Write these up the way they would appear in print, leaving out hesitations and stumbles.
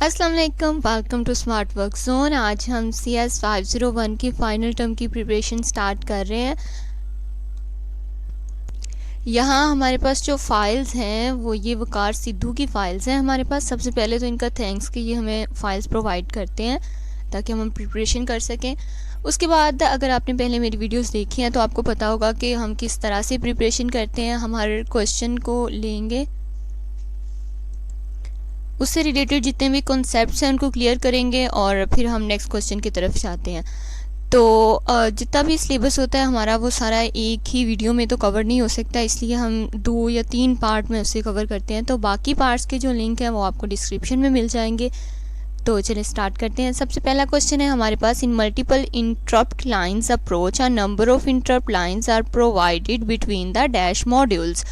अस्सलाम वालेकुम, welcome to smart work zone. आज हम CS 501 की फ़ाइनल टर्म की प्रिपरेशन स्टार्ट कर रहे हैं। यहाँ हमारे पास जो फ़ाइल्स हैं वो ये वकार सिद्धू की फ़ाइल्स हैं हमारे पास। सबसे पहले तो इनका थैंक्स कि ये हमें फ़ाइल्स प्रोवाइड करते हैं ताकि हम प्रिपरेशन कर सकें। उसके बाद अगर आपने पहले मेरी वीडियोस देखी हैं तो आपको पता होगा कि हम किस तरह से प्रिपरेशन करते हैं। हम हर क्वेश्चन को लेंगे, उससे रिलेटेड जितने भी कॉन्सेप्ट्स हैं उनको क्लियर करेंगे और फिर हम नेक्स्ट क्वेश्चन की तरफ जाते हैं। तो जितना भी सिलेबस होता है हमारा वो सारा एक ही वीडियो में तो कवर नहीं हो सकता, इसलिए हम 2 या 3 पार्ट में उसे कवर करते हैं। तो बाकी पार्ट्स के जो लिंक हैं वो आपको डिस्क्रिप्शन में मिल जाएंगे। तो चलिए स्टार्ट करते हैं। सबसे पहला क्वेश्चन है हमारे पास, in multiple interrupt lines approach a number of interrupt lines are provided between the dash modules.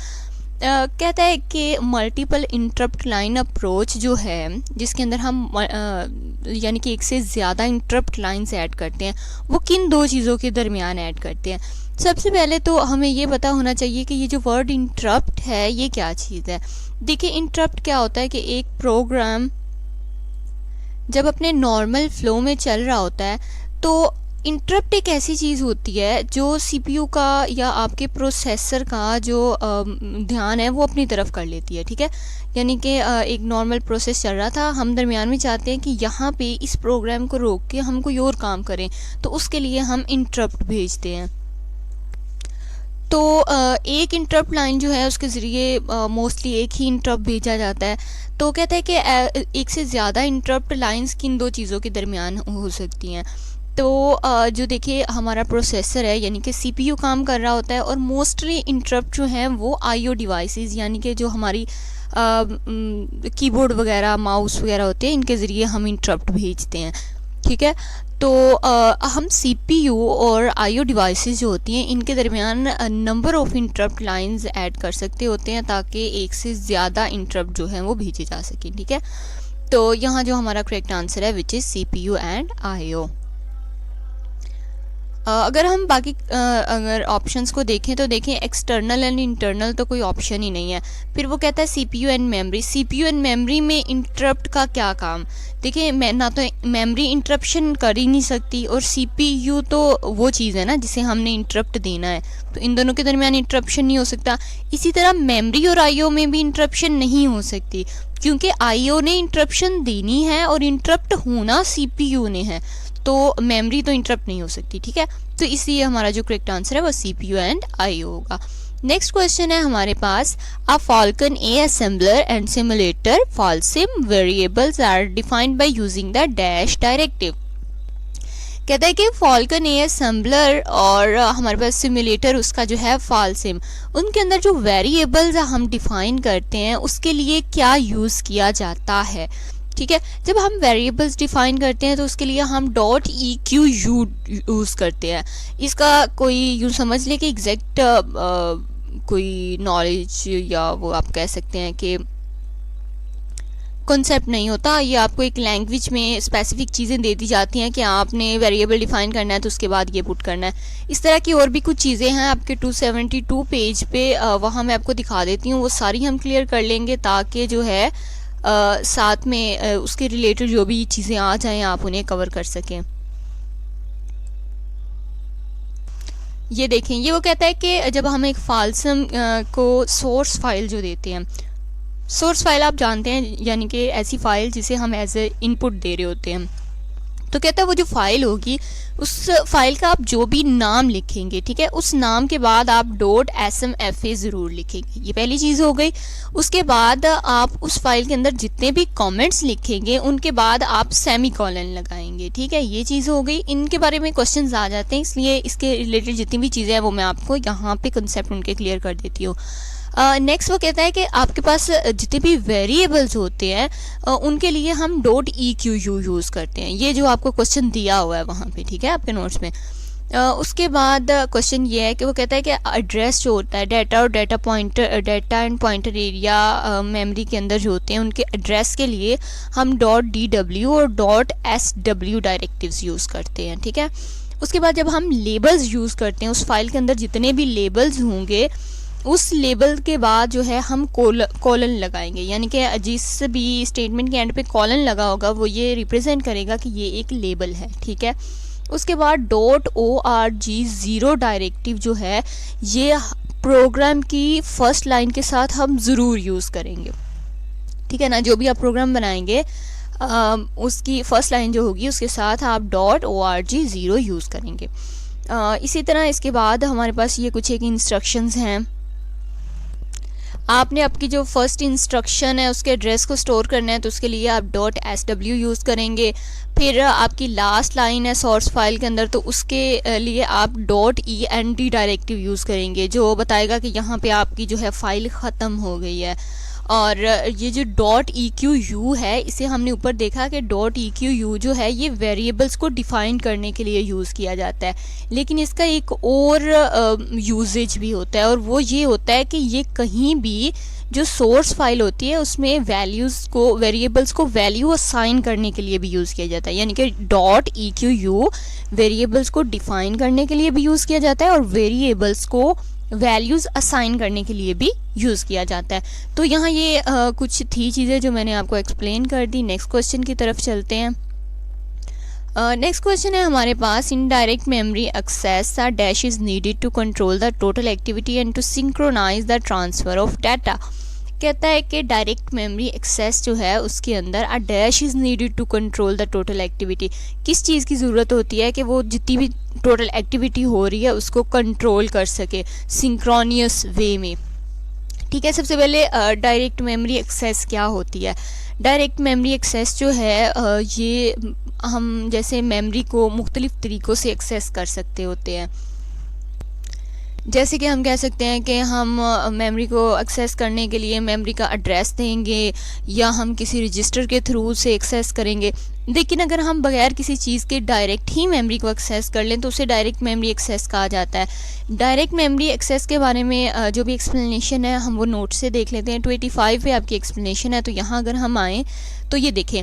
कहता है कि मल्टीपल इंटरप्ट लाइन अप्रोच जो है जिसके अंदर हम यानी कि एक से ज़्यादा इंटरप्ट लाइंस ऐड करते हैं, वो किन दो चीज़ों के दरमियान ऐड करते हैं। सबसे पहले तो हमें ये पता होना चाहिए कि ये जो वर्ड इंटरप्ट है ये क्या चीज़ है। देखिए, इंटरप्ट क्या होता है कि एक प्रोग्राम जब अपने नॉर्मल फ्लो में चल रहा होता है तो इंटरप्ट एक ऐसी चीज़ होती है जो सीपीयू का या आपके प्रोसेसर का जो ध्यान है वो अपनी तरफ कर लेती है। ठीक है, यानी कि एक नॉर्मल प्रोसेस चल रहा था, हम दरमियान में चाहते हैं कि यहाँ पे इस प्रोग्राम को रोक के हम कोई और काम करें, तो उसके लिए हम इंटरप्ट भेजते हैं। तो एक इंटरप्ट लाइन जो है उसके ज़रिए मोस्टली एक ही इंटरप्ट भेजा जाता है। तो कहता है कि एक से ज़्यादा इंटरप्ट लाइंस किन दो चीज़ों के दरमियान हो सकती हैं। तो जो देखिए हमारा प्रोसेसर है यानी कि सीपीयू काम कर रहा होता है और मोस्टली इंटरप्ट जो हैं वो आईओ डिवाइसेस यानी कि जो हमारी कीबोर्ड वगैरह माउस वगैरह होते हैं, इनके ज़रिए हम इंटरप्ट भेजते हैं। ठीक है, तो हम सीपीयू और आईओ डिवाइसेस जो होती हैं इनके दरमियान number of interrupt lines add कर सकते होते हैं ताकि एक से ज़्यादा इंटरप्ट जो हैं वो भेजे जा सकें। ठीक है, तो यहाँ जो हमारा करेक्ट आंसर है which is CPU and IO. अगर हम बाकी अगर ऑप्शंस को देखें तो देखें एक्सटर्नल एंड इंटरनल तो कोई ऑप्शन ही नहीं है। फिर वो कहता है CPU and memory. CPU and memory में इंटरप्ट का क्या काम। देखिए, मैं ना तो मेमोरी इंटरप्शन कर ही नहीं सकती और सीपीयू तो वो चीज़ है ना जिसे हमने इंटरप्ट देना है, तो इन दोनों के दरमियान इंटरप्शन नहीं हो सकता। इसी तरह मेमोरी और आईओ में भी इंटरप्शन नहीं हो सकती क्योंकि आईओ ने इंटरप्शन देनी है और इंटरप्ट होना सीपीयू ने है, तो मेमोरी तो इंटरप्ट नहीं हो सकती। ठीक है, तो इसलिए हमारा जो करेक्ट आंसर है वो सीपीयू एंड आईओ होगा। नेक्स्ट क्वेश्चन है हमारे पास, a Falcon A assembler and simulator Falsim variables are defined by using the dash directive. कहता है कि फाल्कन ए असेंबलर और हमारे पास सिमुलेटर उसका जो है फाल्सिम, उनके अंदर जो वेरिएबल्स हम डिफाइन करते हैं उसके लिए क्या यूज़ किया जाता है। ठीक है, जब हम वेरिएबल्स डिफाइन करते हैं तो उसके लिए हम .eq यूज़ करते हैं। इसका कोई यूँ समझ ले कि एग्जैक्ट कोई नॉलेज या वो आप कह सकते हैं कि कॉन्सेप्ट नहीं होता, ये आपको एक लैंग्वेज में स्पेसिफिक चीज़ें दे दी जाती हैं कि आपने वेरिएबल डिफाइन करना है तो उसके बाद ये पुट करना है। इस तरह की और भी कुछ चीज़ें हैं आपके 272 पेज पे, वहाँ मैं आपको दिखा देती हूँ, वो सारी हम क्लियर कर लेंगे ताकि जो है साथ में उसके रिलेटेड जो भी चीज़ें आ जाएं आप उन्हें कवर कर सकें। ये देखें, ये वो कहता है कि जब हम एक फाल्सम को सोर्स फाइल जो देते हैं, सोर्स फाइल आप जानते हैं यानी कि ऐसी फाइल जिसे हम एज ए इनपुट दे रहे होते हैं, तो कहता है वो जो फाइल होगी उस फाइल का आप जो भी नाम लिखेंगे, ठीक है, उस नाम के बाद आप .smfa ज़रूर लिखेंगे। ये पहली चीज़ हो गई। उसके बाद आप उस फाइल के अंदर जितने भी कमेंट्स लिखेंगे उनके बाद आप सेमीकोलन लगाएंगे। ठीक है, ये चीज़ हो गई। इनके बारे में क्वेश्चंस आ जाते हैं, इसलिए इसके रिलेटेड जितनी भी चीज़ें हैं वो मैं आपको यहाँ पे कंसेप्ट उनके क्लियर कर देती हूँ। नेक्स्ट वो कहता है कि आपके पास जितने भी वेरिएबल्स होते हैं उनके लिए हम .eq यूज़ करते हैं। ये जो आपको क्वेश्चन दिया हुआ है वहाँ पे, ठीक है, आपके नोट्स में। उसके बाद क्वेश्चन ये है कि वो कहता है कि एड्रेस जो होता है, डाटा और data and pointer area memory के अंदर जो होते हैं उनके एड्रेस के लिए हम .dw और .sw डायरेक्टिव्स यूज़ करते हैं। ठीक है, उसके बाद जब हम लेबल्स यूज़ करते हैं उस फाइल के अंदर जितने भी लेबल्स होंगे उस लेबल के बाद जो है हम कॉलन लगाएंगे, यानी कि जिस भी स्टेटमेंट के एंड पे कॉलन लगा होगा वो ये रिप्रेजेंट करेगा कि ये एक लेबल है, ठीक है। उसके बाद .org0 डायरेक्टिव जो है ये प्रोग्राम की फर्स्ट लाइन के साथ हम ज़रूर यूज़ करेंगे, ठीक है ना। जो भी आप प्रोग्राम बनाएंगे उसकी फर्स्ट लाइन जो होगी उसके साथ आप .org0 यूज़ करेंगे। इसी तरह इसके बाद हमारे पास ये कुछ एक इंस्ट्रक्शंस हैं। आपने आपकी जो फर्स्ट इंस्ट्रक्शन है उसके एड्रेस को स्टोर करना है तो उसके लिए आप .sw यूज़ करेंगे। फिर आपकी लास्ट लाइन है सोर्स फाइल के अंदर तो उसके लिए आप .end डायरेक्टिव यूज़ करेंगे, जो बताएगा कि यहाँ पे आपकी जो है फ़ाइल ख़त्म हो गई है। और ये जो .equ है इसे हमने ऊपर देखा कि .equ जो है ये वेरिएबल्स को डिफ़ाइन करने के लिए यूज़ किया जाता है, लेकिन इसका एक और यूजेज भी होता है और वो ये होता है कि ये कहीं भी जो सोर्स फाइल होती है उसमें वैल्यूज़ को वेरिएबल्स को वैल्यू असाइन करने के लिए भी यूज़ किया जाता है, यानी कि .equ वेरिएबल्स को डिफ़ाइन करने के लिए भी यूज़ किया जाता है और वेरिएबल्स को वैल्यूज़ असाइन करने के लिए भी यूज़ किया जाता है। तो यहाँ ये कुछ थी चीज़ें जो मैंने आपको एक्सप्लेन कर दी। नेक्स्ट क्वेश्चन की तरफ चलते हैं। नेक्स्ट क्वेश्चन है हमारे पास, in direct memory access the dash is needed to control the total activity and to synchronise the transfer of data. कहता है कि डायरेक्ट मेमोरी एक्सेस जो है उसके अंदर a dash is needed to control the total activity. किस चीज़ की ज़रूरत होती है कि वो जितनी भी टोटल एक्टिविटी हो रही है उसको कंट्रोल कर सके सिंक्रोनियस वे में, ठीक है। सबसे पहले डायरेक्ट मेमोरी एक्सेस क्या होती है। डायरेक्ट मेमोरी एक्सेस जो है ये हम जैसे मेमोरी को मुख्तलिफ़ तरीक़ों से एक्सेस कर सकते होते हैं। जैसे कि हम कह सकते हैं कि हम मेमोरी को एक्सेस करने के लिए मेमोरी का एड्रेस देंगे या हम किसी रजिस्टर के थ्रू से एक्सेस करेंगे। लेकिन अगर हम बगैर किसी चीज़ के डायरेक्ट ही मेमोरी को एक्सेस कर लें तो उसे डायरेक्ट मेमोरी एक्सेस कहा जाता है। डायरेक्ट मेमोरी एक्सेस के बारे में जो भी एक्सप्लेनेशन है हम वो नोट से देख लेते हैं। 285 पे आपकी एक्सप्लेनेशन है। तो यहाँ अगर हम आएँ तो ये देखें,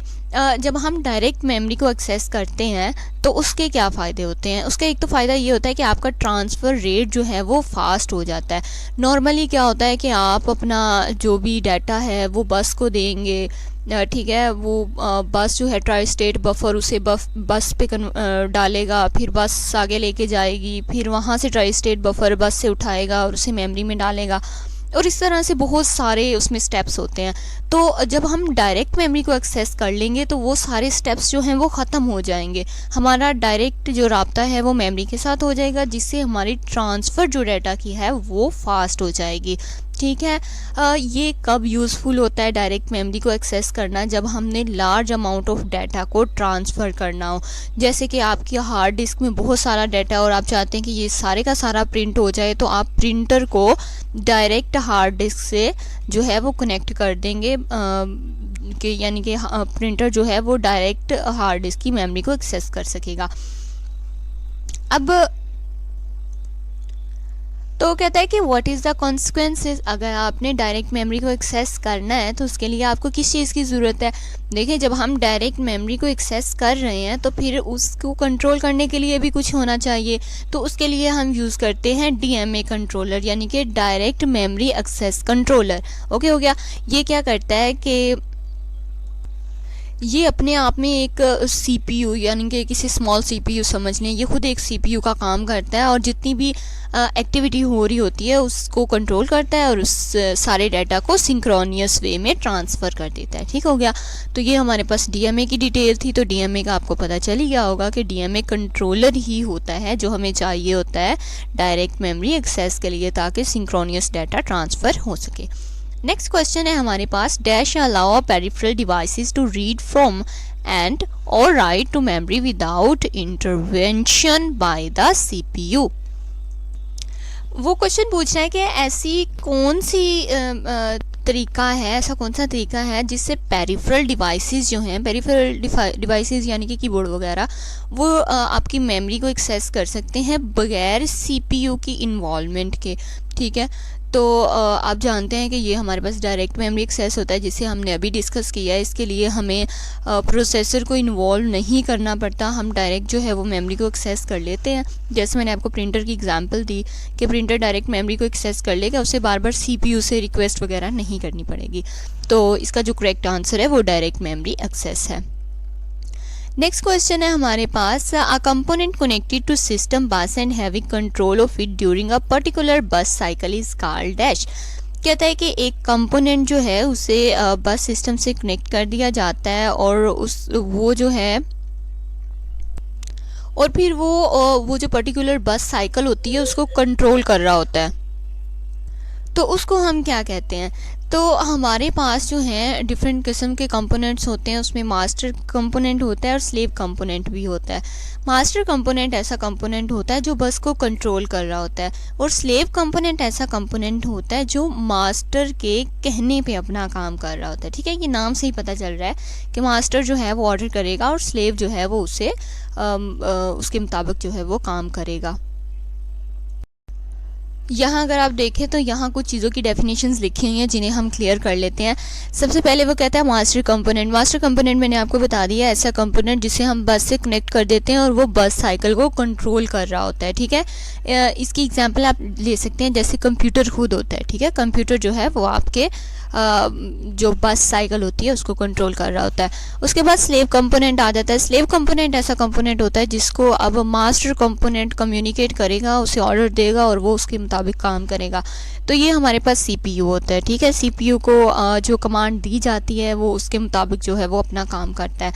जब हम डायरेक्ट मेमोरी को एक्सेस करते हैं तो उसके क्या फ़ायदे होते हैं। उसका एक तो फ़ायदा ये होता है कि आपका ट्रांसफ़र रेट जो है वो फास्ट हो जाता है। नॉर्मली क्या होता है कि आप अपना जो भी डाटा है वो बस को देंगे, ठीक है, वो बस जो है ट्राई स्टेट बफर उसे बस पे डालेगा, फिर बस आगे लेके जाएगी, फिर वहाँ से ट्राई स्टेट बफर बस से उठाएगा और उसे मेमोरी में डालेगा, और इस तरह से बहुत सारे उसमें स्टेप्स होते हैं। तो जब हम डायरेक्ट मेमोरी को एक्सेस कर लेंगे तो वो सारे स्टेप्स जो हैं वो ख़त्म हो जाएंगे। हमारा डायरेक्ट जो राब्ता है वो मेमोरी के साथ हो जाएगा, जिससे हमारी ट्रांसफ़र जो डाटा की है वो फास्ट हो जाएगी, ठीक है। ये कब यूज़फुल होता है डायरेक्ट मेमोरी को एक्सेस करना, जब हमने लार्ज अमाउंट ऑफ डाटा को ट्रांसफ़र करना हो। जैसे कि आपकी हार्ड डिस्क में बहुत सारा डाटा और आप चाहते हैं कि ये सारे का सारा प्रिंट हो जाए, तो आप प्रिंटर को डायरेक्ट हार्ड डिस्क से जो है वो कनेक्ट कर देंगे कि यानी कि प्रिंटर जो है वो डायरेक्ट हार्ड डिस्क की मेमोरी को एक्सेस कर सकेगा। अब तो कहता है कि व्हाट इज़ द कॉन्सिक्वेंसेस, अगर आपने डायरेक्ट मेमोरी को एक्सेस करना है तो उसके लिए आपको किस चीज़ की ज़रूरत है। देखिए, जब हम डायरेक्ट मेमोरी को एक्सेस कर रहे हैं तो फिर उसको कंट्रोल करने के लिए भी कुछ होना चाहिए। तो उसके लिए हम यूज़ करते हैं DMA कंट्रोलर, यानी कि direct memory access controller. Okay, हो गया। ये क्या करता है कि ये अपने आप में एक CPU यानी कि किसी स्मॉल CPU समझ लें, ये खुद एक CPU का काम करता है और जितनी भी एक्टिविटी हो रही होती है उसको कंट्रोल करता है और उस सारे डाटा को सिंक्रोनियस वे में ट्रांसफ़र कर देता है। ठीक हो गया। तो ये हमारे पास DMA की डिटेल थी। तो DMA का आपको पता चल ही गया होगा कि DMA कंट्रोलर ही होता है जो हमें चाहिए होता है डायरेक्ट मेमोरी एक्सेस के लिए, ताकि सिंक्रोनियस डाटा ट्रांसफ़र हो सके। नेक्स्ट क्वेश्चन है हमारे पास, dash allow peripheral devices to read from and और write to memory without intervention by the CPU। वो क्वेश्चन पूछ रहा है कि ऐसी कौन सी तरीका है, ऐसा कौन सा तरीका है जिससे पेरिफेरल डिवाइसेस जो हैं, पेरिफेरल डिवाइसेस यानी कि कीबोर्ड वगैरह, वो आपकी मेमोरी को एक्सेस कर सकते हैं बगैर CPU की इन्वॉल्वमेंट के। ठीक है। तो आप जानते हैं कि ये हमारे पास डायरेक्ट मेमोरी एक्सेस होता है, जिसे हमने अभी डिस्कस किया है। इसके लिए हमें प्रोसेसर को इन्वॉल्व नहीं करना पड़ता, हम डायरेक्ट जो है वो मेमोरी को एक्सेस कर लेते हैं। जैसे मैंने आपको प्रिंटर की एग्जांपल दी कि प्रिंटर डायरेक्ट मेमोरी को एक्सेस कर लेगा, उसे बार बार CPU से रिक्वेस्ट वगैरह नहीं करनी पड़ेगी। तो इसका जो करेक्ट आंसर है वो डायरेक्ट मेमोरी एक्सेस है। नेक्स्ट क्वेश्चन है हमारे पास, a component connected to system bus and having control of it during a particular bus cycle is called dash. कहता है कि एक कंपोनेंट जो है उसे बस सिस्टम से कनेक्ट कर दिया जाता है और वो जो है और फिर वो जो पर्टिकुलर बस साइकिल होती है उसको कंट्रोल कर रहा होता है, तो उसको हम क्या कहते हैं। तो हमारे पास जो है डिफरेंट किस्म के कंपोनेंट्स होते हैं, उसमें मास्टर कंपोनेंट होता है और स्लेव कंपोनेंट भी होता है। मास्टर कंपोनेंट ऐसा कंपोनेंट होता है जो बस को कंट्रोल कर रहा होता है, और स्लेव कंपोनेंट ऐसा कंपोनेंट होता है जो मास्टर के कहने पे अपना काम कर रहा होता है। ठीक है, ये नाम से ही पता चल रहा है कि मास्टर जो है वो ऑर्डर करेगा और स्लेव जो है वो उसे उसके मुताबिक जो है वो काम करेगा। यहाँ अगर आप देखें तो यहाँ कुछ चीज़ों की डेफिनेशंस लिखी हुई हैं जिन्हें हम क्लियर कर लेते हैं। सबसे पहले वो कहता है मास्टर कंपोनेंट। मास्टर कंपोनेंट मैंने आपको बता दिया, ऐसा कंपोनेंट जिसे हम बस से कनेक्ट कर देते हैं और वो बस साइकिल को कंट्रोल कर रहा होता है। ठीक है, इसकी एग्जांपल आप ले सकते हैं, जैसे कंप्यूटर खुद होता है। ठीक है, कंप्यूटर जो है वो आपके जो बस साइकिल होती है उसको कंट्रोल कर रहा होता है। उसके बाद स्लेव कंपोनेंट आ जाता है। स्लेव कंपोनेंट ऐसा कंपोनेंट होता है जिसको अब मास्टर कंपोनेंट कम्युनिकेट करेगा, उसे ऑर्डर देगा और वो उसके मुताबिक काम करेगा। तो ये हमारे पास CPU होता है। ठीक है, CPU को जो कमांड दी जाती है वो उसके मुताबिक जो है वो अपना काम करता है।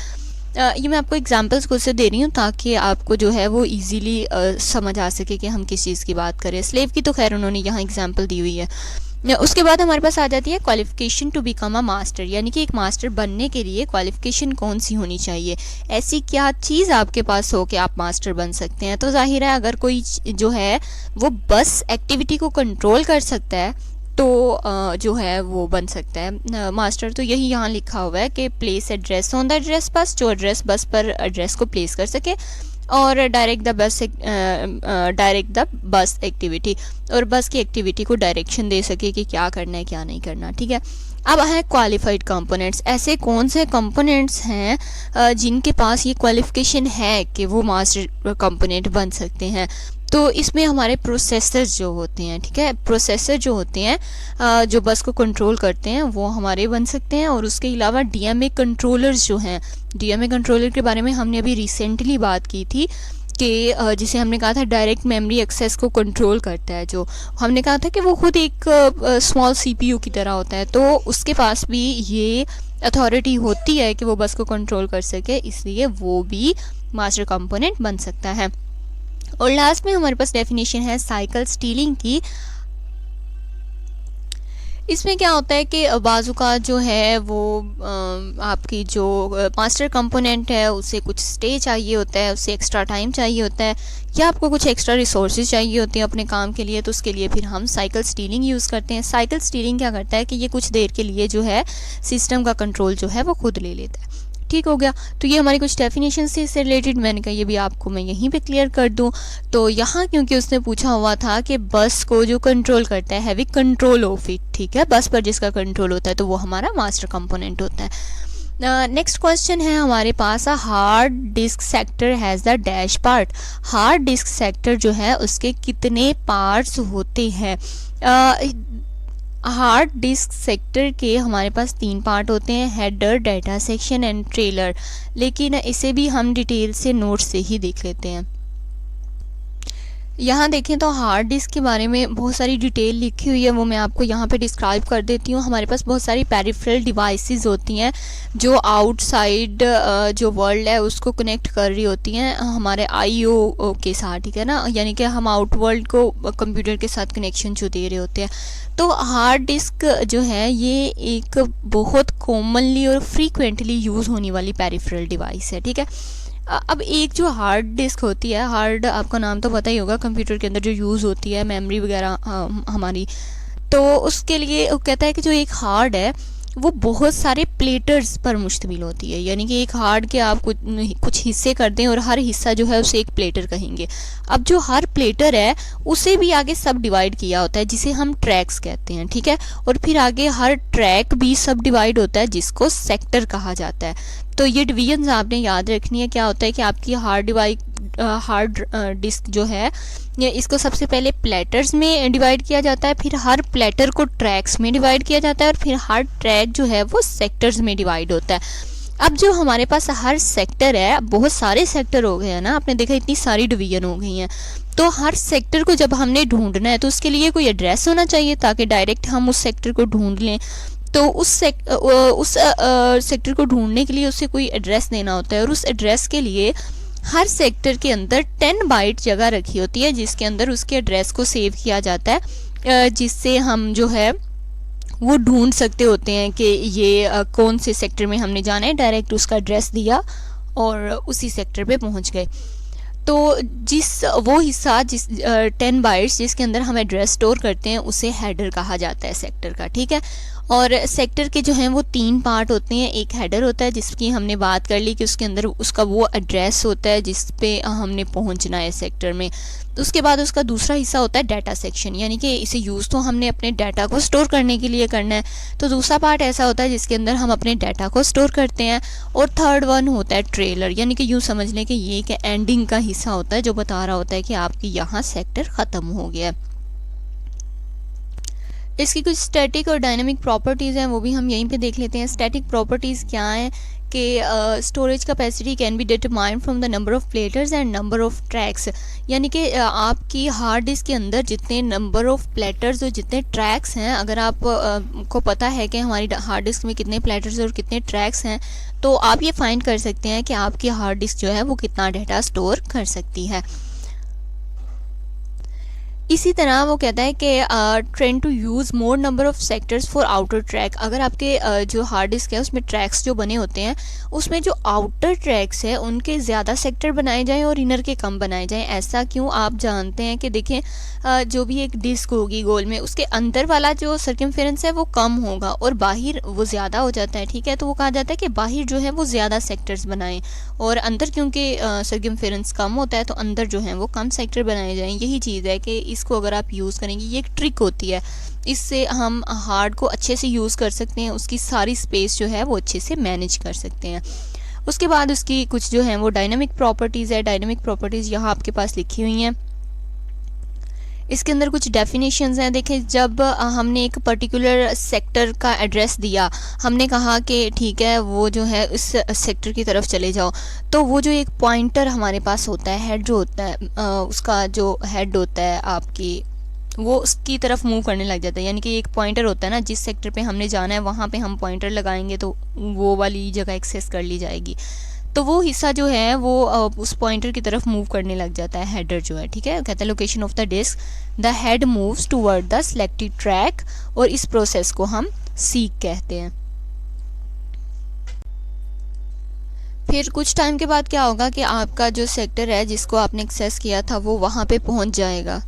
ये मैं आपको एग्जांपल्स खुद से दे रही हूँ ताकि आपको जो है वो इजीली समझ आ सके कि हम किस चीज़ की बात करें। स्लेव की तो खैर उन्होंने यहाँ एग्जांपल दी हुई है। उसके बाद हमारे पास आ जाती है qualification to become a master, यानी कि एक मास्टर बनने के लिए क्वालिफिकेशन कौन सी होनी चाहिए, ऐसी क्या चीज़ आपके पास हो कि आप मास्टर बन सकते हैं। तो जाहिर है अगर कोई जो है वो बस एक्टिविटी को कंट्रोल कर सकता है तो जो है वो बन सकता है मास्टर। तो यही यहाँ लिखा हुआ है कि place address on the address bus, जो एड्रेस बस पर एड्रेस को प्लेस कर सके, और डायरेक्ट द बस एक्टिविटी, और बस की एक्टिविटी को डायरेक्शन दे सके कि क्या करना है क्या नहीं करना। ठीक है, अब है क्वालिफाइड कंपोनेंट्स। ऐसे कौन से कंपोनेंट्स हैं जिनके पास ये क्वालिफिकेशन है कि वो मास्टर कंपोनेंट बन सकते हैं। तो इसमें हमारे प्रोसेसर्स जो होते हैं, ठीक है, प्रोसेसर जो होते हैं जो बस को कंट्रोल करते हैं वो हमारे बन सकते हैं। और उसके अलावा DMA कंट्रोलर्स जो हैं, DMA कंट्रोलर के बारे में हमने अभी रिसेंटली बात की थी कि जिसे हमने कहा था डायरेक्ट मेमोरी एक्सेस को कंट्रोल करता है, जो हमने कहा था कि वो खुद एक स्मॉल CPU की तरह होता है, तो उसके पास भी ये अथॉरिटी होती है कि वो बस को कंट्रोल कर सके, इसलिए वो भी मास्टर कंपोनेंट बन सकता है। और लास्ट में हमारे पास डेफिनेशन है साइकिल स्टीलिंग की। इसमें क्या होता है कि बाजू का जो है वो आपकी जो मास्टर कंपोनेंट है उसे कुछ स्टे चाहिए होता है, उसे एक्स्ट्रा टाइम चाहिए होता है, या आपको कुछ एक्स्ट्रा रिसोर्सेज चाहिए होते हैं अपने काम के लिए, तो उसके लिए फिर हम साइकिल स्टीलिंग यूज़ करते हैं। साइकिल स्टीलिंग क्या करता है कि ये कुछ देर के लिए जो है सिस्टम का कंट्रोल जो है वो खुद ले लेता है। ठीक हो गया, तो ये हमारी कुछ डेफिनेशन से इससे रिलेटेड, मैंने कहा ये भी आपको मैं यहीं पे क्लियर कर दूं। तो यहाँ क्योंकि उसने पूछा हुआ था कि बस को जो कंट्रोल करता है, हैवी कंट्रोल ऑफ इट, ठीक है, बस पर जिसका कंट्रोल होता है, तो वो हमारा मास्टर कंपोनेंट होता है। नेक्स्ट क्वेश्चन है हमारे पास, hard disk sector has the dash part. Hard disk sector जो है उसके कितने पार्ट्स होते हैं। हार्ड डिस्क सेक्टर के हमारे पास 3 पार्ट होते हैं, header, data section and trailer, लेकिन इसे भी हम डिटेल से नोट से ही देख लेते हैं। यहाँ देखें तो हार्ड डिस्क के बारे में बहुत सारी डिटेल लिखी हुई है, वो मैं आपको यहाँ पे डिस्क्राइब कर देती हूँ। हमारे पास बहुत सारी पेरिफेरल डिवाइसेस होती हैं जो आउटसाइड जो वर्ल्ड है उसको कनेक्ट कर रही होती हैं हमारे IO के साथ, ठीक है ना, यानी कि हम आउट वर्ल्ड को कंप्यूटर के साथ कनेक्शन जो दे रहे होते हैं। तो हार्ड डिस्क जो है ये एक बहुत कॉमनली और फ्रीक्वेंटली यूज़ होने वाली पेरिफेरल डिवाइस है, ठीक है। अब एक जो हार्ड डिस्क होती है, हार्ड आपका नाम तो पता ही होगा, कंप्यूटर के अंदर जो यूज़ होती है मेमोरी वगैरह हमारी, तो उसके लिए वो कहता है कि जो एक हार्ड है वो बहुत सारे प्लेटर्स पर मुश्तमिल होती है। यानी कि एक हार्ड के आप कुछ हिस्से कर दें और हर हिस्सा जो है उसे एक प्लेटर कहेंगे। अब जो हर प्लेटर है उसे भी आगे सब डिवाइड किया होता है जिसे हम ट्रैक्स कहते हैं, ठीक है। और फिर आगे हर ट्रैक भी सब डिवाइड होता है जिसको सेक्टर कहा जाता है। तो ये डिवीजन्स आपने याद रखनी है। क्या होता है कि आपकी हार्ड डिस्क जो है इसको सबसे पहले प्लेटर्स में डिवाइड किया जाता है, फिर हर प्लेटर को ट्रैक्स में डिवाइड किया जाता है और फिर हर ट्रैक जो है वो सेक्टर्स में डिवाइड होता है। अब जो हमारे पास हर सेक्टर है, बहुत सारे सेक्टर हो गए हैं ना, आपने देखा इतनी सारी डिवीजन हो गई हैं। तो हर सेक्टर को जब हमने ढूंढना है तो उसके लिए कोई एड्रेस होना चाहिए ताकि डायरेक्ट हम उस सेक्टर को ढूंढ लें। तो उस सेक्टर को ढूंढने के लिए उसे कोई एड्रेस देना होता है और उस एड्रेस के लिए हर सेक्टर के अंदर 10 बाइट जगह रखी होती है जिसके अंदर उसके एड्रेस को सेव किया जाता है, जिससे हम जो है वो ढूंढ सकते होते हैं कि ये कौन से सेक्टर में हमने जाना है। डायरेक्ट उसका एड्रेस दिया और उसी सेक्टर पे पहुंच गए। तो वो हिस्सा 10 बाइट्स जिसके अंदर हम एड्रेस स्टोर करते हैं उसे हेडर कहा जाता है सेक्टर का, ठीक है। और सेक्टर के जो हैं वो 3 पार्ट होते हैं। एक हेडर होता है जिसकी हमने बात कर ली कि उसके अंदर उसका वो एड्रेस होता है जिस पे हमने पहुंचना है सेक्टर में। तो उसके बाद उसका दूसरा हिस्सा होता है डाटा सेक्शन, यानी कि इसे यूज़ तो हमने अपने डाटा को स्टोर करने के लिए करना है। तो दूसरा पार्ट ऐसा होता है जिसके अंदर हम अपने डाटा को स्टोर करते हैं। और थर्ड वन होता है ट्रेलर, यानी कि यूँ समझ लें कि ये एक एंडिंग का हिस्सा होता है जो बता रहा होता है कि आपकी यहाँ सेक्टर ख़त्म हो गया है। इसकी कुछ स्टैटिक और डायनामिक प्रॉपर्टीज़ हैं, वो भी हम यहीं पे देख लेते हैं। स्टैटिक प्रॉपर्टीज़ क्या हैं कि storage capacity can be determined from the number of platters and number of tracks. यानी कि आपकी हार्ड डिस्क के अंदर जितने नंबर ऑफ़ प्लेटर्स और जितने ट्रैक्स हैं, अगर आप को पता है कि हमारी हार्ड डिस्क में कितने प्लेटर्स और कितने ट्रैक्स हैं, तो आप ये फाइंड कर सकते हैं कि आपकी हार्ड डिस्क जो है वो कितना डाटा स्टोर कर सकती है। इसी तरह वो कहता है कि trend to use more number of sectors for outer track. अगर आपके जो हार्ड डिस्क है उसमें ट्रैक्स जो बने होते हैं उसमें जो आउटर ट्रैक्स है उनके ज़्यादा सेक्टर बनाए जाएं और इनर के कम बनाए जाएं। ऐसा क्यों? आप जानते हैं कि देखें जो भी एक डिस्क होगी गोल में, उसके अंदर वाला जो सर्कमफेरेंस है वो कम होगा और बाहर वो ज़्यादा हो जाता है, ठीक है। तो वो कहा जाता है कि बाहर जो है वो ज़्यादा सेक्टर्स बनाएं और अंदर क्योंकि सर्कमफेरेंस कम होता है तो अंदर जो है वो कम सेक्टर बनाए जाएं। यही चीज़ है कि इसको अगर आप यूज़ करेंगे, ये एक ट्रिक होती है, इससे हम हार्ड को अच्छे से यूज़ कर सकते हैं, उसकी सारी स्पेस जो है वो अच्छे से मैनेज कर सकते हैं। उसके बाद उसकी कुछ जो है वो डायनामिक प्रॉपर्टीज़ है। डायनामिक प्रॉपर्टीज़ यहाँ आपके पास लिखी हुई हैं। इसके अंदर कुछ डेफिनेशंस हैं। देखें, जब हमने एक पर्टिकुलर सेक्टर का एड्रेस दिया, हमने कहा कि ठीक है वो जो है इस सेक्टर की तरफ चले जाओ, तो वो जो एक पॉइंटर हमारे पास होता है, हेड जो होता है, उसका जो हेड होता है आपकी, वो उसकी तरफ मूव करने लग जाता है। यानी कि एक पॉइंटर होता है ना, जिस सेक्टर पे हमने जाना है वहाँ पे हम पॉइंटर लगाएंगे तो वो वाली जगह एक्सेस कर ली जाएगी। तो वो हिस्सा जो है वो उस पॉइंटर की तरफ मूव करने लग जाता है, हेडर जो है, ठीक है। कहता है location of the disk, the head moves toward the selected track, और इस प्रोसेस को हम सीक कहते हैं। फिर कुछ टाइम के बाद क्या होगा कि आपका जो सेक्टर है जिसको आपने एक्सेस किया था वो वहाँ पे पहुँच जाएगा।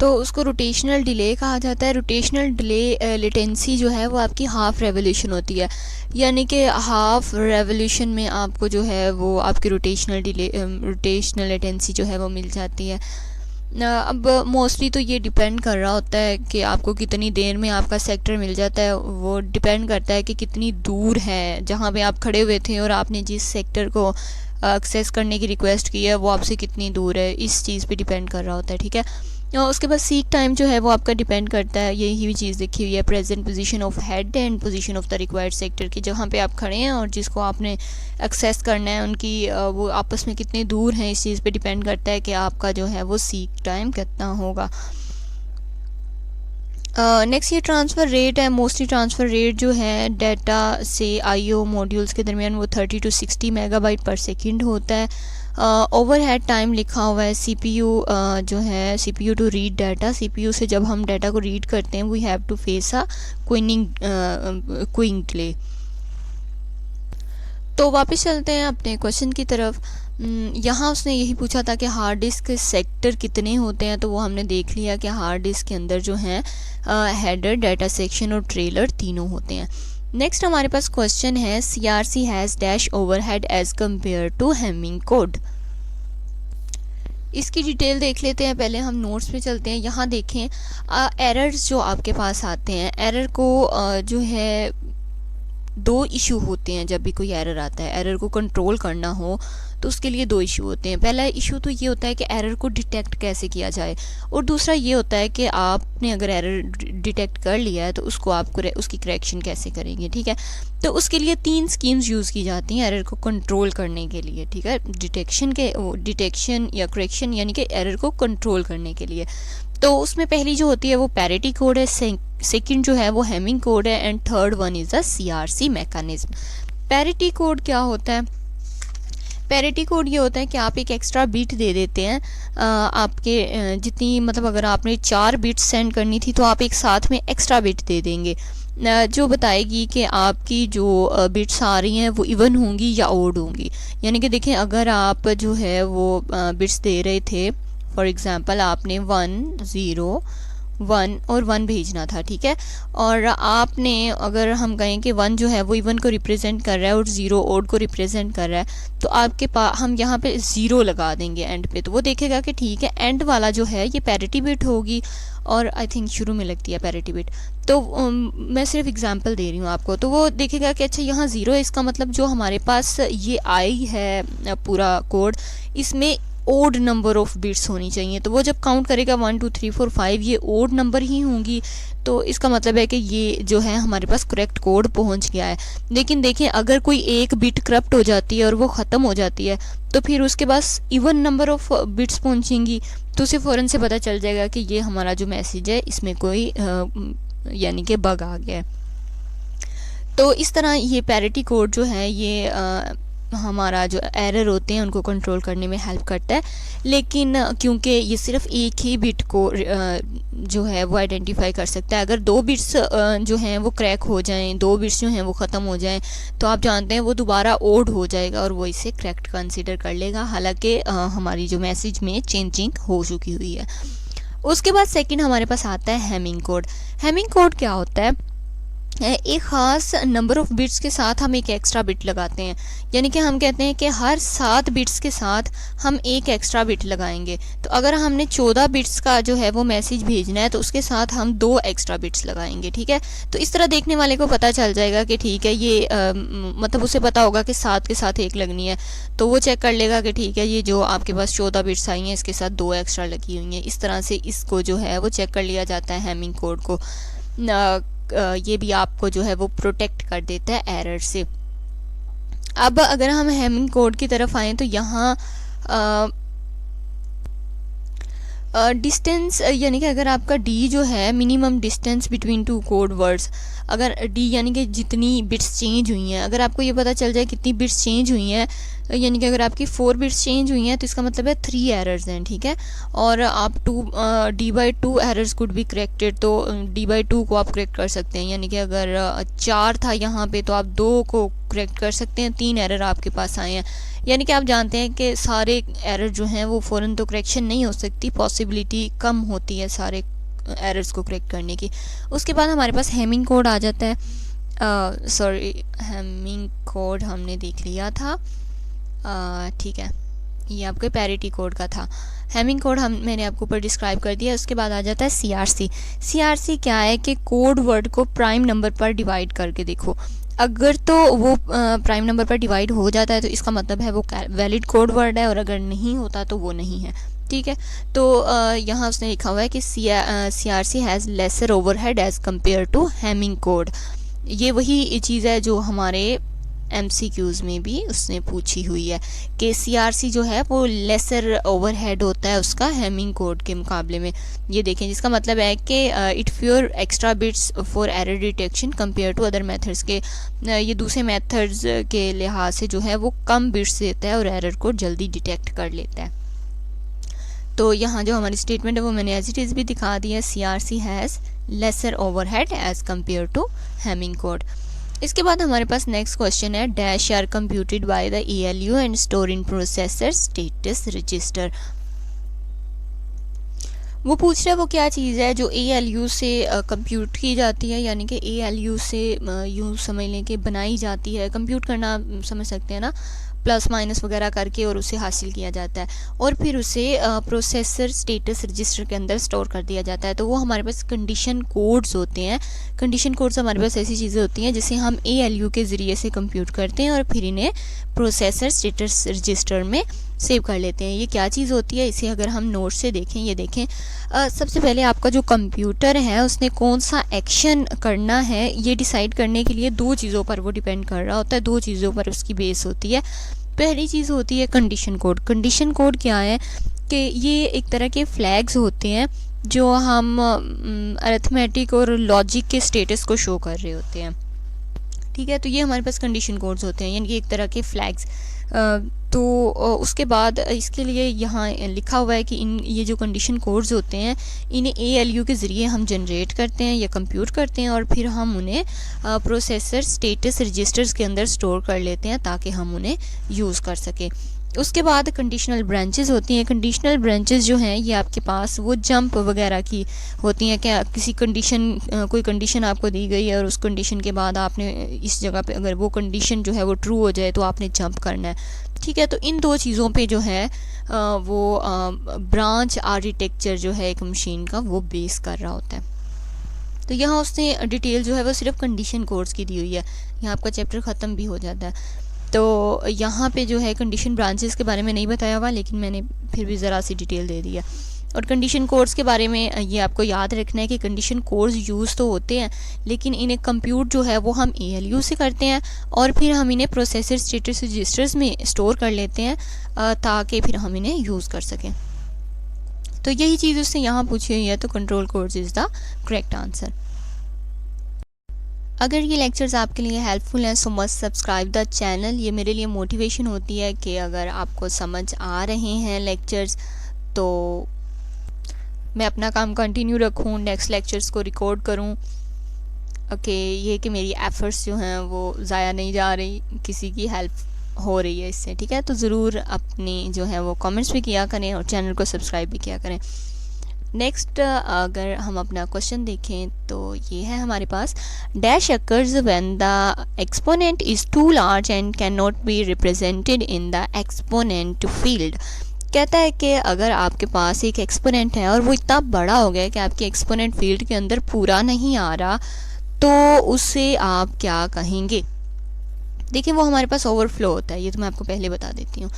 तो उसको रोटेशनल डिले कहा जाता है। रोटेशनल डिले लेटेंसी जो है वो आपकी हाफ रेवोल्यूशन होती है, यानी कि हाफ रेवोल्यूशन में आपको जो है वो आपकी रोटेशनल लेटेंसी जो है वो मिल जाती है। अब मोस्टली तो ये डिपेंड कर रहा होता है कि आपको कितनी देर में आपका सेक्टर मिल जाता है। वो डिपेंड करता है कि कितनी दूर है जहाँ पे आप खड़े हुए थे और आपने जिस सेक्टर को एक्सेस करने की रिक्वेस्ट की है वो आपसे कितनी दूर है, इस चीज़ पे डिपेंड कर रहा होता है, ठीक है। उसके बाद सीक टाइम जो है वो आपका डिपेंड करता है, यही भी चीज़ लिखी हुई है, present position of head and position of the required sector की, जहाँ पे आप खड़े हैं और जिसको आपने एक्सेस करना है उनकी वो आपस में कितने दूर हैं, इस चीज़ पे डिपेंड करता है कि आपका जो है वो सीक टाइम कितना होगा। नेक्स्ट ये ट्रांसफ़र रेट है। मोस्टली ट्रांसफ़र रेट जो है डाटा से आईओ मॉड्यूल्स के दरमियान वो 30 to 60 मेगाबाइट पर सेकंड होता है। ओवरहेड टाइम लिखा हुआ है। सीपीयू जो है CPU to read data, CPU से जब हम डाटा को रीड करते हैं we have to face a queuing delay. तो वापस चलते हैं अपने क्वेश्चन की तरफ। यहाँ उसने यही पूछा था कि हार्ड डिस्क के सेक्टर कितने होते हैं, तो वो हमने देख लिया कि हार्ड डिस्क के अंदर जो हैं हेडर, डाटा सेक्शन और ट्रेलर तीनों होते हैं। नेक्स्ट हमारे पास क्वेश्चन है CRC has dash overhead as compare to hamming code. इसकी डिटेल देख लेते हैं। पहले हम नोट्स पे चलते हैं। यहाँ देखें एरर्स जो आपके पास आते हैं, एरर को जो है दो इशू होते हैं। जब भी कोई एरर आता है, एरर को कंट्रोल करना हो तो उसके लिए दो इशू होते हैं। पहला इशू तो ये होता है कि एरर को डिटेक्ट कैसे किया जाए, और दूसरा ये होता है कि आपने अगर एरर डिटेक्ट कर लिया है तो उसको आप उसकी करेक्शन कैसे करेंगे। ठीक है, तो उसके लिए 3 स्कीम्स यूज़ की जाती हैं एरर को कंट्रोल करने के लिए। ठीक है, डिटेक्शन या करेक्शन यानी कि एरर को कंट्रोल करने के लिए। तो उसमें पहली जो होती है वो पैरिटी कोड है, सेकंड जो है वो हेमिंग कोड है, and third one is the CRC mechanism. Parity code क्या होता है? पैरिटी कोड ये होता है कि आप एक एक्स्ट्रा बिट दे देते हैं आपके जितनी, मतलब अगर आपने 4 बिट्स सेंड करनी थी तो आप एक साथ में एक्स्ट्रा बिट दे देंगे जो बताएगी कि आपकी जो बिट्स आ रही हैं वो इवन होंगी या ओड होंगी। यानी कि देखें, अगर आप जो है वो बिट्स दे रहे थे, फॉर एग्ज़ाम्पल आपने 1 0 1 और 1 भेजना था। ठीक है, और आपने अगर हम कहें कि 1 जो है वो इवन को रिप्रेजेंट कर रहा है और 0 ओड को रिप्रेजेंट कर रहा है, तो आपके पास हम यहाँ पे 0 लगा देंगे एंड पे, तो वो देखेगा कि ठीक है एंड वाला जो है ये पैरिटी बिट होगी, और आई थिंक शुरू में लगती है पैरिटी बिट। तो मैं सिर्फ एग्जांपल दे रही हूँ आपको। तो वो देखेगा कि अच्छा यहाँ 0 है, इसका मतलब जो हमारे पास ये आई है पूरा कोड, इसमें ओड नंबर ऑफ बिट्स होनी चाहिए। तो वो जब काउंट करेगा 1 2 3 4 5 ये ओड नंबर ही होंगी, तो इसका मतलब है कि ये जो है हमारे पास करेक्ट कोड पहुंच गया है। लेकिन देखें, अगर कोई एक बिट करप्ट हो जाती है और वो ख़त्म हो जाती है, तो फिर उसके पास इवन नंबर ऑफ बिट्स पहुंचेंगी, तो उसे फ़ौरन से पता चल जाएगा कि ये हमारा जो मैसेज है इसमें कोई यानी कि बग आ गया है। तो इस तरह ये पैरिटी कोड जो है ये हमारा जो एरर होते हैं उनको कंट्रोल करने में हेल्प करता है। लेकिन क्योंकि ये सिर्फ एक ही बिट को जो है वो आइडेंटिफाई कर सकता है, अगर 2 बिट्स जो हैं वो क्रैक हो जाएं, 2 बिट्स जो हैं वो ख़त्म हो जाएं, तो आप जानते हैं वो दोबारा ओड हो जाएगा और वो इसे करेक्ट कंसिडर कर लेगा, हालांकि हमारी जो मैसेज में चेंजिंग हो चुकी हुई है। उसके बाद सेकंड हमारे पास आता है हेमिंग कोड। हेमिंग कोड क्या होता है? एक ख़ास नंबर ऑफ़ बिट्स के साथ हम एक एक्स्ट्रा बिट लगाते हैं, यानी कि हम कहते हैं कि हर 7 बिट्स के साथ हम एक एक्स्ट्रा बिट लगाएंगे। तो अगर हमने 14 बिट्स का जो है वो मैसेज भेजना है तो उसके साथ हम 2 एक्स्ट्रा बिट्स लगाएंगे। ठीक है, तो इस तरह देखने वाले को पता चल जाएगा कि ठीक है ये मतलब उसे पता होगा कि 7 के साथ 1 लगनी है, तो वो चेक कर लेगा कि ठीक है ये जो आपके पास 14 बिट्स आई हैं इसके साथ 2 एक्स्ट्रा लगी हुई हैं। इस तरह से इसको जो है वो चेक कर लिया जाता है हेमिंग कोड को। ये भी आपको जो है वो प्रोटेक्ट कर देता है एरर से। अब अगर हम हेमिंग कोड की तरफ आएँ तो यहाँ डिस्टेंस यानी कि अगर आपका डी जो है minimum distance between 2 code words, अगर डी यानी कि जितनी बिट्स चेंज हुई हैं, अगर आपको ये पता चल जाए कितनी बिट्स चेंज हुई हैं, यानी कि अगर आपकी 4 बिट्स चेंज हुई हैं तो इसका मतलब है 3 एरर्स हैं। ठीक है, और आप D/2 errors could be corrected, तो D/2 को आप करेक्ट कर सकते हैं, यानी कि अगर 4 था यहाँ पे तो आप 2 को करेक्ट कर सकते हैं, 3 एरर आपके पास आए हैं। यानी कि आप जानते हैं कि सारे एरर जो हैं वो फ़ौरन तो करेक्शन नहीं हो सकती, पॉसिबिलिटी कम होती है सारे एरर्स को करेक्ट करने की। उसके बाद हमारे पास हेमिंग कोड आ जाता है। सॉरी, हेमिंग कोड हमने देख लिया था। ठीक है, ये आपके पैरिटी कोड का था। हेमिंग कोड मैंने आपको ऊपर डिस्क्राइब कर दिया। उसके बाद आ जाता है CRC। CRC क्या है कि कोड वर्ड को प्राइम नंबर पर डिवाइड करके देखो, अगर तो वो प्राइम नंबर पर डिवाइड हो जाता है तो इसका मतलब है वो वैलिड कोड वर्ड है, और अगर नहीं होता तो वो नहीं है। ठीक है, तो यहाँ उसने लिखा हुआ है कि CRC has lesser overhead as compare to hamming code. ये वही चीज़ है जो हमारे MCQs में भी उसने पूछी हुई है कि CRC जो है वो लेसर ओवरहेड होता है उसका हेमिंग कोड के मुकाबले में। ये देखें, जिसका मतलब है कि it fewer extra bits for error detection compare to other methods के, ये दूसरे मेथड्स के लिहाज से जो है वो कम बिट्स देता है और एरर को जल्दी डिटेक्ट कर लेता है। तो यहाँ जो हमारी स्टेटमेंट है वो मैंने एज इट इज़ भी दिखा दी है, CRC has lesser overhead as compare to hamming code. इसके बाद हमारे पास नेक्स्ट क्वेश्चन है, dash are computed by the ALU and store in processor status register. वो पूछ रहा है वो क्या चीज़ है जो ALU से कंप्यूट की जाती है, यानी कि ALU से यूँ समझ लें कि बनाई जाती है, कंप्यूट करना समझ सकते हैं ना, प्लस माइनस वगैरह करके और उसे हासिल किया जाता है और फिर उसे प्रोसेसर स्टेटस रजिस्टर के अंदर स्टोर कर दिया जाता है। तो वो हमारे पास कंडीशन कोड्स होते हैं। कंडीशन कोड्स हमारे पास ऐसी चीज़ें होती हैं जिसे हम ALU के ज़रिए से कंप्यूट करते हैं और फिर इन्हें प्रोसेसर स्टेटस रजिस्टर में सेव कर लेते हैं। ये क्या चीज़ होती है, इसे अगर हम नोट से देखें, ये देखें सबसे पहले आपका जो कंप्यूटर है उसने कौन सा एक्शन करना है ये डिसाइड करने के लिए दो चीज़ों पर वो डिपेंड कर रहा होता है, दो चीज़ों पर उसकी बेस होती है। पहली चीज़ होती है कंडीशन कोड। कंडीशन कोड क्या है कि ये एक तरह के फ्लैग्स होते हैं जो हम अरिथमेटिक और लॉजिक के स्टेटस को शो कर रहे होते हैं, ठीक है। तो ये हमारे पास कंडीशन कोड्स होते हैं, यानी कि एक तरह के फ्लैग्स। तो उसके बाद इसके लिए यहाँ लिखा हुआ है कि ये जो कंडीशन कोड्स होते हैं इन्हें ALU के ज़रिए हम जनरेट करते हैं या कंप्यूट करते हैं और फिर हम उन्हें प्रोसेसर स्टेटस रजिस्टर्स के अंदर स्टोर कर लेते हैं ताकि हम उन्हें यूज़ कर सकें। उसके बाद कंडीशनल ब्रांचेस होती हैं। कंडीशनल ब्रांचेस जो हैं ये आपके पास वो जंप वगैरह की होती हैं। क्या किसी कंडीशन कोई कंडीशन आपको दी गई है और उस कंडीशन के बाद आपने इस जगह पे अगर वो कंडीशन जो है वो ट्रू हो जाए तो आपने जंप करना है, ठीक है। तो इन दो चीज़ों पे जो है वो ब्रांच आर्किटेक्चर जो है एक मशीन का वो बेस कर रहा होता है। तो यहाँ उसने डिटेल जो है वो सिर्फ कंडीशन कोड्स की दी हुई है। यहाँ आपका चैप्टर ख़त्म भी हो जाता है। तो यहाँ पे जो है कंडीशन ब्रांचेस के बारे में नहीं बताया हुआ, लेकिन मैंने फिर भी ज़रा सी डिटेल दे दी है। और कंडीशन कोड्स के बारे में ये आपको याद रखना है कि कंडीशन कोड्स यूज़ तो होते हैं लेकिन इन्हें कंप्यूट जो है वो हम ALU से करते हैं और फिर हम इन्हें प्रोसेसर स्टेटस रजिस्टर्स में स्टोर कर लेते हैं ताकि फिर हम इन्हें यूज़ कर सकें। तो यही चीज़ उससे यहाँ पूछी हुई है, तो control codes is the correct answer. अगर ये लेक्चर्स आपके लिए हेल्पफुल हैं सो मस्ट सब्सक्राइब द चैनल। ये मेरे लिए मोटिवेशन होती है कि अगर आपको समझ आ रहे हैं लेक्चर्स तो मैं अपना काम कंटिन्यू रखूँ, नेक्स्ट लेक्चर्स को रिकॉर्ड करूँ। ओके, ये कि मेरी एफ़र्ट्स जो हैं वो ज़ाया नहीं जा रही, किसी की हेल्प हो रही है इससे, ठीक है। तो ज़रूर अपनी जो है वो कमेंट्स भी किया करें और चैनल को सब्सक्राइब भी किया करें। नेक्स्ट अगर हम अपना क्वेश्चन देखें तो ये है हमारे पास, dash occurs when the exponent is too large and can not be represented in the exponent field. कहता है कि अगर आपके पास एक एक्सपोनेंट है और वो इतना बड़ा हो गया कि आपके एक्सपोनेंट फील्ड के अंदर पूरा नहीं आ रहा तो उसे आप क्या कहेंगे। देखिए वो हमारे पास ओवरफ्लो होता है, ये तो मैं आपको पहले बता देती हूँ।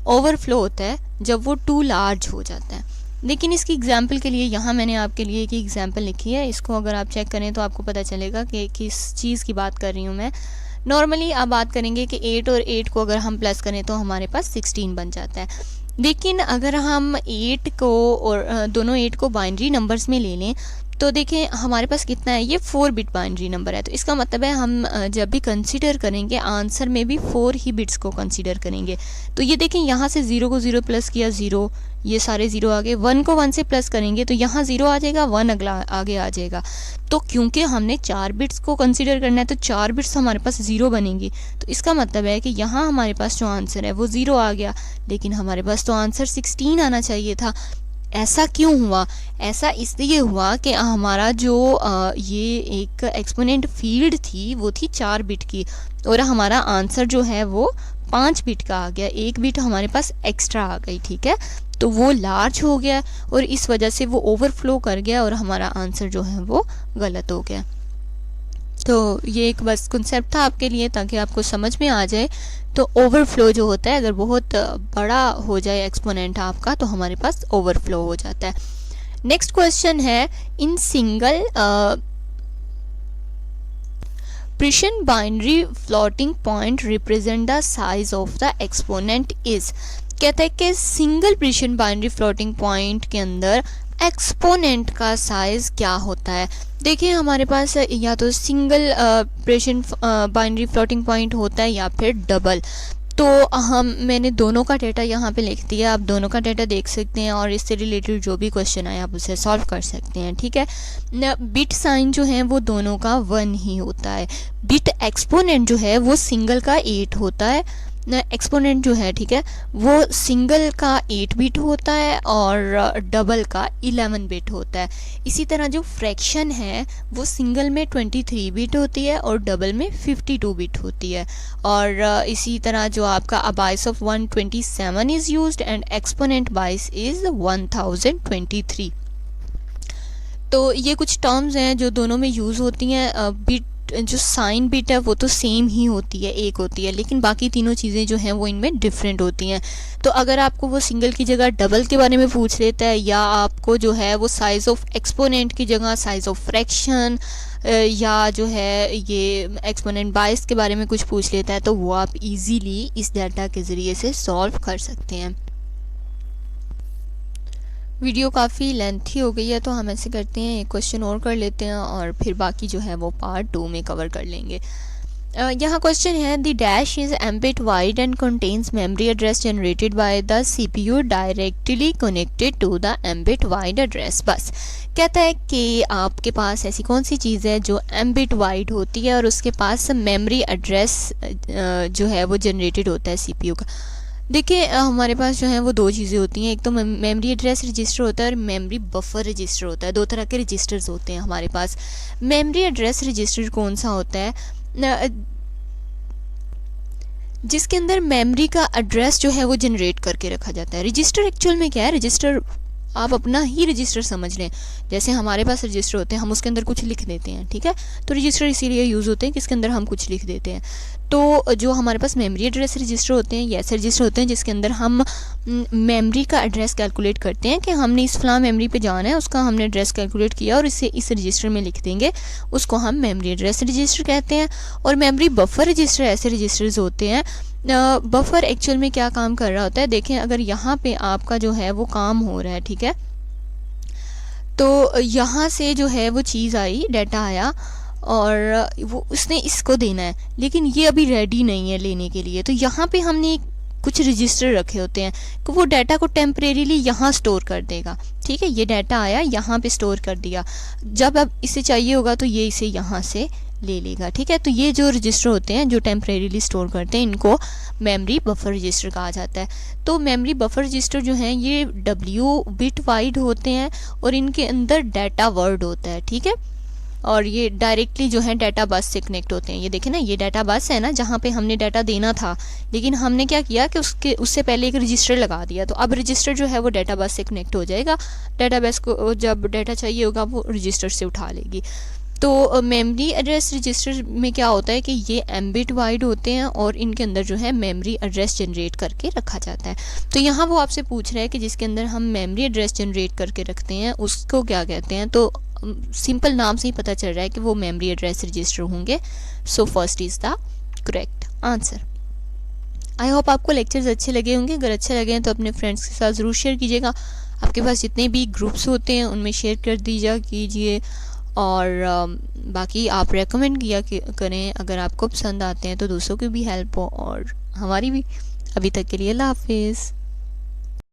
ओवरफ्लो होता है जब वो टू लार्ज हो जाता है। लेकिन इसकी एग्जाम्पल के लिए यहाँ मैंने आपके लिए एक एग्जाम्पल लिखी है, इसको अगर आप चेक करें तो आपको पता चलेगा कि किस चीज़ की बात कर रही हूँ मैं। नॉर्मली आप बात करेंगे कि 8 और 8 को अगर हम प्लस करें तो हमारे पास 16 बन जाता है। लेकिन अगर हम 8 को और दोनों 8 को बाइनरी नंबर्स में ले लें तो देखें हमारे पास कितना है, ये 4 बिट बाइनरी नंबर है। तो इसका मतलब है हम जब भी कंसीडर करेंगे आंसर में भी 4 ही बिट्स को कंसीडर करेंगे। तो ये देखें यहाँ से 0 को 0 प्लस किया 0, ये सारे 0 आ गए। 1 को 1 से प्लस करेंगे तो यहाँ 0 आ जाएगा, 1 अगला आगे आ जाएगा। तो क्योंकि हमने 4 बिट्स को कंसीडर करना है तो 4 बिट्स हमारे पास 0 बनेंगी। तो इसका मतलब है कि यहाँ हमारे पास जो आंसर है वो 0 आ गया, लेकिन हमारे पास तो आंसर 16 आना चाहिए था। ऐसा क्यों हुआ? ऐसा इसलिए हुआ कि हमारा जो ये एक एक्सपोनेंट फील्ड थी वो थी 4 बिट की और हमारा आंसर जो है वो 5 बिट का आ गया, 1 बिट हमारे पास एक्स्ट्रा आ गई, ठीक है। तो वो लार्ज हो गया और इस वजह से वो ओवरफ्लो कर गया और हमारा आंसर जो है वो गलत हो गया। तो ये एक बस कॉन्सेप्ट था आपके लिए ताकि आपको समझ में आ जाए। तो ओवरफ्लो जो होता है अगर बहुत बड़ा हो जाए एक्सपोनेंट आपका तो हमारे पास ओवरफ्लो हो जाता है। नेक्स्ट क्वेश्चन है, in single precision binary floating point represent the size of the exponent is. कहता है कि single precision binary floating point के अंदर एक्सपोनेंट का साइज़ क्या होता है। देखिए हमारे पास या तो single precision binary floating point होता है या फिर डबल। तो मैंने दोनों का डेटा यहाँ पे लिख दिया, आप दोनों का डेटा देख सकते हैं और इससे रिलेटेड जो भी क्वेश्चन आए आप उसे सॉल्व कर सकते हैं, ठीक है। बिट साइन जो है वो दोनों का 1 ही होता है। बिट एक्सपोनेंट जो है वो सिंगल का 8 होता है, एक्सपोनेंट जो है, ठीक है, वो सिंगल का 8 बिट होता है और डबल का 11 बिट होता है। इसी तरह जो फ्रैक्शन है वो सिंगल में 23 बिट होती है और डबल में 52 बिट होती है। और इसी तरह जो आपका a bias of 127 is used and exponent bias is 1023। तो ये कुछ टर्म्स हैं जो दोनों में यूज़ होती हैं। बिट जो साइन बिट है वो तो सेम ही होती है, एक होती है, लेकिन बाकी तीनों चीज़ें जो हैं वो इनमें डिफरेंट होती हैं। तो अगर आपको वो सिंगल की जगह डबल के बारे में पूछ लेता है, या आपको जो है वो साइज़ ऑफ एक्सपोनेंट की जगह साइज़ ऑफ फ्रैक्शन या जो है ये एक्सपोनेंट बाइस के बारे में कुछ पूछ लेता है, तो वो आप इजीली इस डाटा के ज़रिए से सॉल्व कर सकते हैं। वीडियो काफ़ी लेंथी हो गई है, तो हम ऐसे करते हैं, एक क्वेश्चन और कर लेते हैं और फिर बाकी जो है वो पार्ट 2 में कवर कर लेंगे। यहाँ क्वेश्चन है, the dash is m bit wide and contains memory address generated by the CPU directly connected to the m bit wide address. बस कहता है कि आपके पास ऐसी कौन सी चीज़ है जो एम्बिट वाइड होती है और उसके पास मेमोरी एड्रेस जो है वो जनरेटेड होता है सीपीयू का। देखिए हमारे पास जो है वो दो चीज़ें होती हैं, एक तो मेमोरी एड्रेस रजिस्टर होता है और मेमोरी बफर रजिस्टर होता है। दो तरह के रजिस्टर्स होते हैं हमारे पास। मेमोरी एड्रेस रजिस्टर कौन सा होता है? जिसके अंदर मेमोरी का एड्रेस जो है वो जनरेट करके रखा जाता है। रजिस्टर एक्चुअल में क्या है? रजिस्टर आप अपना ही रजिस्टर समझ लें। जैसे हमारे पास रजिस्टर होते हैं, हम उसके अंदर कुछ लिख देते हैं, ठीक है, तो रजिस्टर इसीलिए यूज़ होते हैं कि इसके अंदर हम कुछ लिख देते हैं। तो जो हमारे पास मेमोरी एड्रेस रजिस्टर होते हैं, ये ऐसे रजिस्टर होते हैं जिसके अंदर हम मेमोरी का एड्रेस कैलकुलेट करते हैं कि हमने इस फलां मेमोरी पे जाना है, उसका हमने एड्रेस कैलकुलेट किया और इसे इस रजिस्टर में लिख देंगे, उसको हम मेमोरी एड्रेस रजिस्टर कहते हैं। और मेमोरी बफर रजिस्टर ऐसे रजिस्टर्स होते हैं। बफर एक्चुअल में क्या काम कर रहा होता है? देखें, अगर यहाँ पे आपका जो है वो काम हो रहा है, ठीक है, तो यहाँ से जो है वो चीज़ आई, डाटा आया और वो उसने इसको देना है, लेकिन ये अभी रेडी नहीं है लेने के लिए। तो यहाँ पे हमने कुछ रजिस्टर रखे होते हैं कि वो डाटा को टेम्परेरीली यहाँ स्टोर कर देगा, ठीक है। ये डाटा आया, यहाँ पे स्टोर कर दिया, जब अब इसे चाहिए होगा तो ये इसे यहाँ से ले लेगा, ठीक है। तो ये जो रजिस्टर होते हैं जो टेम्परेरीली स्टोर करते हैं, इनको मेमोरी बफर रजिस्टर कहा जाता है। तो मेमोरी बफर रजिस्टर जो हैं ये W बिट वाइड होते हैं और इनके अंदर डाटा वर्ड होता है, ठीक है। और ये डायरेक्टली जो है डाटा बस से कनेक्ट होते हैं। ये देखें ना, ये डाटा बस है ना, जहाँ पे हमने डाटा देना था, लेकिन हमने क्या किया कि उससे पहले एक रजिस्टर लगा दिया। तो अब रजिस्टर जो है वो डाटा बस से कनेक्ट हो जाएगा। डाटा बस को जब डाटा चाहिए होगा वो रजिस्टर से उठा लेगी। तो मेमोरी एड्रेस रजिस्टर में क्या होता है कि ये एम्बिट वाइड होते हैं और इनके अंदर जो है मेमोरी एड्रेस जनरेट करके रखा जाता है। तो यहाँ वो आपसे पूछ रहा है कि जिसके अंदर हम मेमोरी एड्रेस जनरेट करके रखते हैं उसको क्या कहते हैं। तो सिंपल नाम से ही पता चल रहा है कि वो मेमोरी एड्रेस रजिस्टर होंगे। So first is the correct answer. I hope आपको लेक्चर्स अच्छे लगे होंगे। अगर अच्छे लगे हैं तो अपने फ्रेंड्स के साथ ज़रूर शेयर कीजिएगा। आपके पास जितने भी ग्रुप्स होते हैं उनमें शेयर कर दीजिए कीजिए, और बाकी आप रेकमेंड किया करें। अगर आपको पसंद आते हैं तो दूसरों की भी हेल्प हो और हमारी भी। अभी तक के लिए अल्लाह हाफिज़।